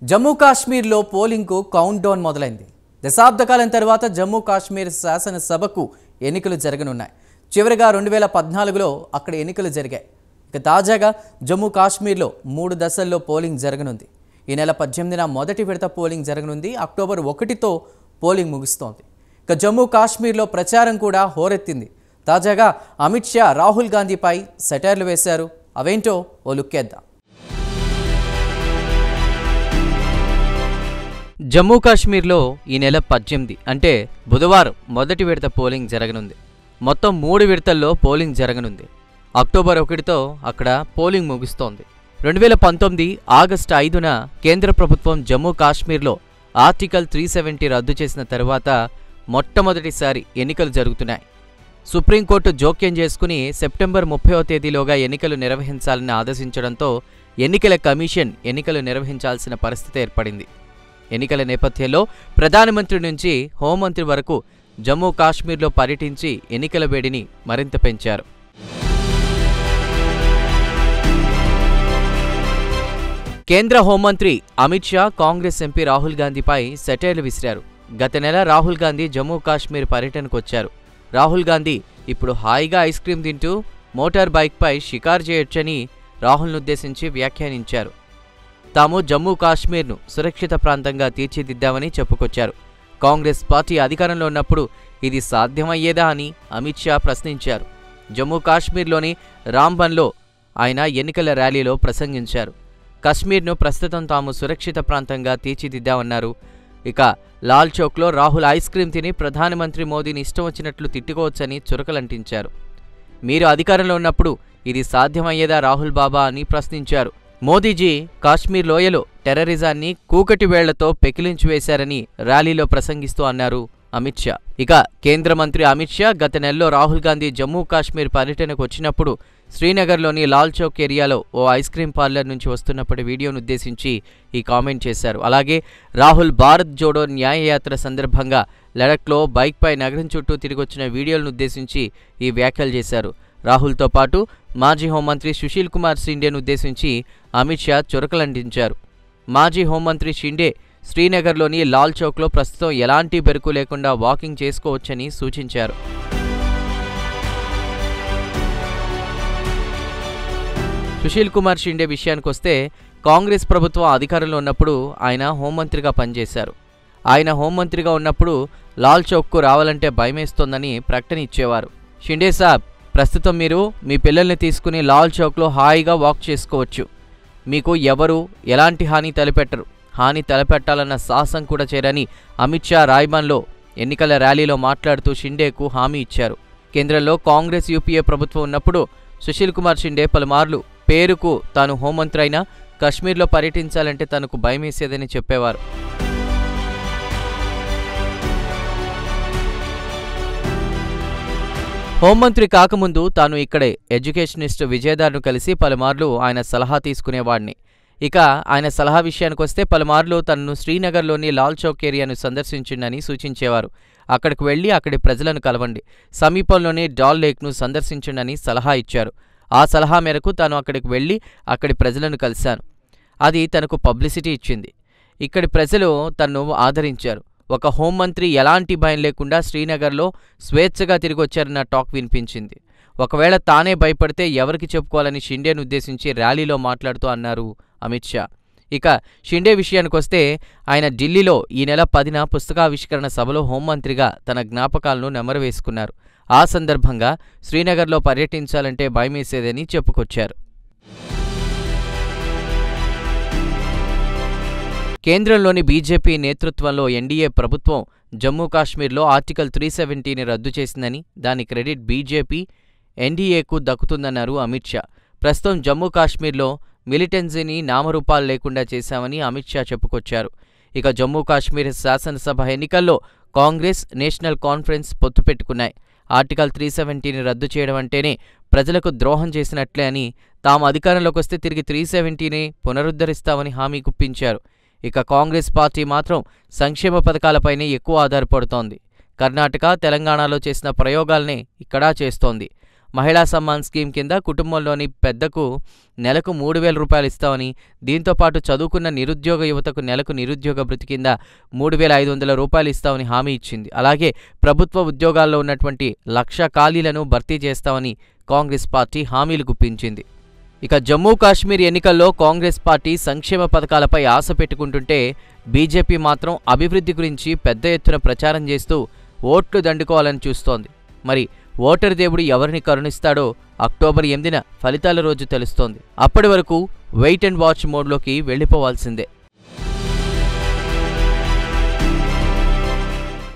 జమ్మూ కాశ్మీర్లో పోలింగ్కు count down మొదలైంది. దశాబ్ద కాలం తర్వాత జమ్మూ కాశ్మీర్ శాసనసభకు ఎన్నికలు జరగనున్నాయి. చివరిగా 2014లో అక్కడ ఎన్నికలు జరిగాయి. ఇక తాజాగా జమ్మూ కాశ్మీర్లో 3 దశల్లో పోలింగ్ జరగనుంది. ఈ నెల 18న మొదటి విడత పోలింగ్ జరగనుంది. అక్టోబర్ 1తో పోలింగ్ ముగుస్తోంది. ఇక జమ్మూ కాశ్మీర్లో ప్రచారం కూడా హోరెత్తింది. తాజాగా అమిత్ షా రాహుల్ గాంధీపై సెటైర్లు వేశారు. అవేంటో ఓ లుక్కేద్దాం. జమ్మూ కాశ్మీర్లో ఈ నెల 18 అంటే బుధవారం మొదటి విడత పోలింగ్ జరగనుంది. మొత్తం 3 విడతల్లో పోలింగ్ జరగనుంది. అక్టోబర్ 1తో అక్కడ పోలింగ్ ముగుస్తోంది. 2019 ఆగస్టు 5న కేంద్ర ప్రభుత్వం జమ్మూ కాశ్మీర్లో ఆర్టికల్ 370 రద్దు చేసిన తర్వాత మొట్టమొదటిసారి ఎన్నికలు జరుగుతున్నాయి. సుప్రీంకోర్టు జోక్యం చేసుకుని సెప్టెంబర్ 30వ తేదీలోగా ఎన్నికలు నిర్వహించాలని ఆదేశించడంతో ఎన్నికల కమిషన్ ఎన్నికలు నిర్వహించాల్సిన పరిస్థితి ఏర్పడింది. ఎన్నికల నేపథ్యంలో ప్రధానమంత్రి నుంచి హోంమంత్రి వరకు జమ్మూ కాశ్మీర్లో పర్యటించి ఎన్నికల వేడిని మరింత పెంచారు. కేంద్ర హోంమంత్రి అమిత్ షా కాంగ్రెస్ ఎంపీ రాహుల్ గాంధీపై సెటైర్లు విసిరారు. గత నెల రాహుల్ గాంధీ జమ్మూ కాశ్మీర్ పర్యటనకు వచ్చారు. రాహుల్ గాంధీ ఇప్పుడు హాయిగా ఐస్ క్రీం తింటూ మోటార్ బైక్పై షికారు చేయొచ్చని రాహుల్నుద్దేశించి వ్యాఖ్యానించారు. తాము జమ్మూ కాశ్మీర్ను సురక్షిత ప్రాంతంగా తీర్చిదిద్దామని చెప్పుకొచ్చారు. కాంగ్రెస్ పార్టీ అధికారంలో ఉన్నప్పుడు ఇది సాధ్యమయ్యేదా అని అమిత్ షా ప్రశ్నించారు. జమ్మూ కాశ్మీర్లోని రాంబన్లో ఆయన ఎన్నికల ర్యాలీలో ప్రసంగించారు. కశ్మీర్ను ప్రస్తుతం తాము సురక్షిత ప్రాంతంగా తీర్చిదిద్దామన్నారు. ఇక లాల్ చౌక్లో రాహుల్ ఐస్ క్రీం తిని ప్రధానమంత్రి మోదీని ఇష్టం వచ్చినట్లు తిట్టుకోవచ్చని చురకలంటించారు. మీరు అధికారంలో ఉన్నప్పుడు ఇది సాధ్యమయ్యేదా రాహుల్ బాబా అని ప్రశ్నించారు. మోదీజీ కాశ్మీర్ లోయలో టెర్రరిజాన్ని కూకటి వేళ్లతో పెకిలించి వేశారని ర్యాలీలో ప్రసంగిస్తూ అన్నారు అమిత్ షా. ఇక కేంద్ర మంత్రి అమిత్ షా గత నెలలో రాహుల్ గాంధీ జమ్మూ కాశ్మీర్ పర్యటనకు వచ్చినప్పుడు శ్రీనగర్లోని లాల్ చౌక్ ఏరియాలో ఓ ఐస్ క్రీం పార్లర్ నుంచి వస్తున్నప్పటి వీడియోను ఉద్దేశించి ఈ కామెంట్ చేశారు. అలాగే రాహుల్ భారత్ జోడో న్యాయయాత్ర సందర్భంగా లడఖ్లో బైక్పై నగరం చుట్టూ తిరిగొచ్చిన వీడియోలను ఉద్దేశించి ఈ వ్యాఖ్యలు చేశారు. రాహుల్తో పాటు మాజీ హోంమంత్రి సుశీల్ కుమార్ షిండేను ఉద్దేశించి అమిత్ షా చురకలంటించారు. మాజీ హోంమంత్రి షిండే శ్రీనగర్లోని లాల్ చౌక్లో ప్రస్తుతం ఎలాంటి బెరుకు లేకుండా వాకింగ్ చేసుకోవచ్చని సూచించారు. సుశీల్ కుమార్ షిండే విషయానికొస్తే కాంగ్రెస్ ప్రభుత్వం అధికారంలో ఉన్నప్పుడు ఆయన హోంమంత్రిగా పనిచేశారు. ఆయన హోంమంత్రిగా ఉన్నప్పుడు లాల్ చౌక్కు రావాలంటే భయమేస్తోందని ప్రకటన ఇచ్చేవారు. షిండే సాబ్, ప్రస్తుతం మీరు మీ పిల్లల్ని తీసుకుని లాల్ చౌక్లో హాయిగా వాక్ చేసుకోవచ్చు. మీకు ఎవరు ఎలాంటి హాని తలపెట్టరు. హాని తలపెట్టాలన్న సాహసం కూడా చేరని అమిత్ షా రాయ్బన్లో ఎన్నికల ర్యాలీలో మాట్లాడుతూ షిండేకు హామీ ఇచ్చారు. కేంద్రంలో కాంగ్రెస్ యూపీఏ ప్రభుత్వం ఉన్నప్పుడు సుశీల్ కుమార్ షిండే పలుమార్లు పేరుకు తాను హోంమంత్రి అయినా కశ్మీర్లో పర్యటించాలంటే తనకు భయమేసేదని చెప్పేవారు. హోంమంత్రి కాకముందు తాను ఇక్కడే ఎడ్యుకేషనిస్ట్ విజయదార్ను కలిసి పలుమార్లు ఆయన సలహా తీసుకునేవాడిని. ఇక ఆయన సలహా విషయానికొస్తే పలుమార్లు తనను శ్రీనగర్లోని లాల్ చౌక్ ఏరియాను సందర్శించిండని సూచించేవారు. అక్కడికి వెళ్లి అక్కడి ప్రజలను కలవండి, సమీపంలోని డాల్ లేక్ను సందర్శించండని సలహా ఇచ్చారు. ఆ సలహా మేరకు తాను అక్కడికి వెళ్లి అక్కడి ప్రజలను కలిశాను. అది తనకు పబ్లిసిటీ ఇచ్చింది. ఇక్కడి ప్రజలు తన్ను ఆదరించారు. ఒక హోంమంత్రి ఎలాంటి భయం లేకుండా శ్రీనగర్లో స్వేచ్ఛగా తిరిగొచ్చారన్న టాక్ వినిపించింది. ఒకవేళ తానే భయపడితే ఎవరికి చెప్పుకోవాలని షిండేను ఉద్దేశించి ర్యాలీలో మాట్లాడుతూ అన్నారు అమిత్ షా. ఇక షిండే విషయానికొస్తే ఆయన ఢిల్లీలో ఈ నెల 10న పుస్తకావిష్కరణ సభలో హోంమంత్రిగా తన జ్ఞాపకాలను నెమరవేసుకున్నారు. ఆ సందర్భంగా శ్రీనగర్లో పర్యటించాలంటే భయమేసేదని చెప్పుకొచ్చారు. కేంద్రంలోని బీజేపీ నేతృత్వంలో ఎన్డీఏ ప్రభుత్వం జమ్మూ కాశ్మీర్లో ఆర్టికల్ 370ని రద్దు చేసిందని, దాని క్రెడిట్ బీజేపీ, ఎన్డీఏకు దక్కుతుందన్నారు అమిత్ షా. ప్రస్తుతం జమ్మూ కాశ్మీర్లో మిలిటెన్సీని నామరూపాలు లేకుండా చేశామని అమిత్ షా చెప్పుకొచ్చారు. ఇక జమ్మూ కాశ్మీర్ శాసనసభ ఎన్నికల్లో కాంగ్రెస్, నేషనల్ కాన్ఫరెన్స్ పొత్తు పెట్టుకున్నాయి. ఆర్టికల్ 370ని రద్దు చేయడం అంటేనే ప్రజలకు ద్రోహం చేసినట్లే అని, తాము అధికారంలోకి వస్తే తిరిగి 370ని పునరుద్ధరిస్తామని హామీ గుప్పించారు. ఇక కాంగ్రెస్ పార్టీ మాత్రం సంక్షేమ పథకాలపైనే ఎక్కువ ఆధారపడుతోంది. కర్ణాటక, తెలంగాణలో చేసిన ప్రయోగాలనే ఇక్కడా చేస్తోంది. మహిళా సమ్మాన్ స్కీమ్ కింద కుటుంబంలోని పెద్దకు నెలకు 3,000 రూపాయలు ఇస్తామని, దీంతోపాటు చదువుకున్న నిరుద్యోగ యువతకు నెలకు నిరుద్యోగ భృతి కింద 3,500 రూపాయలు ఇస్తామని హామీ ఇచ్చింది. అలాగే ప్రభుత్వ ఉద్యోగాల్లో ఉన్నటువంటి 1,00,000 ఖాళీలను భర్తీ చేస్తామని కాంగ్రెస్ పార్టీ హామీలు గుప్పించింది. ఇక జమ్మూ కాశ్మీర్ ఎన్నికల్లో కాంగ్రెస్ పార్టీ సంక్షేమ పథకాలపై ఆశ పెట్టుకుంటుంటే బీజేపీ మాత్రం అభివృద్ధి గురించి పెద్ద ఎత్తున ప్రచారం చేస్తూ ఓట్లు దండుకోవాలని చూస్తోంది. మరి ఓటరు దేవుడు ఎవరిని కరుణిస్తాడో అక్టోబర్ 8న ఫలితాల రోజు తెలుస్తోంది. అప్పటి వరకు వెయిట్ అండ్ వాచ్ మోడ్లోకి వెళ్ళిపోవాల్సిందే.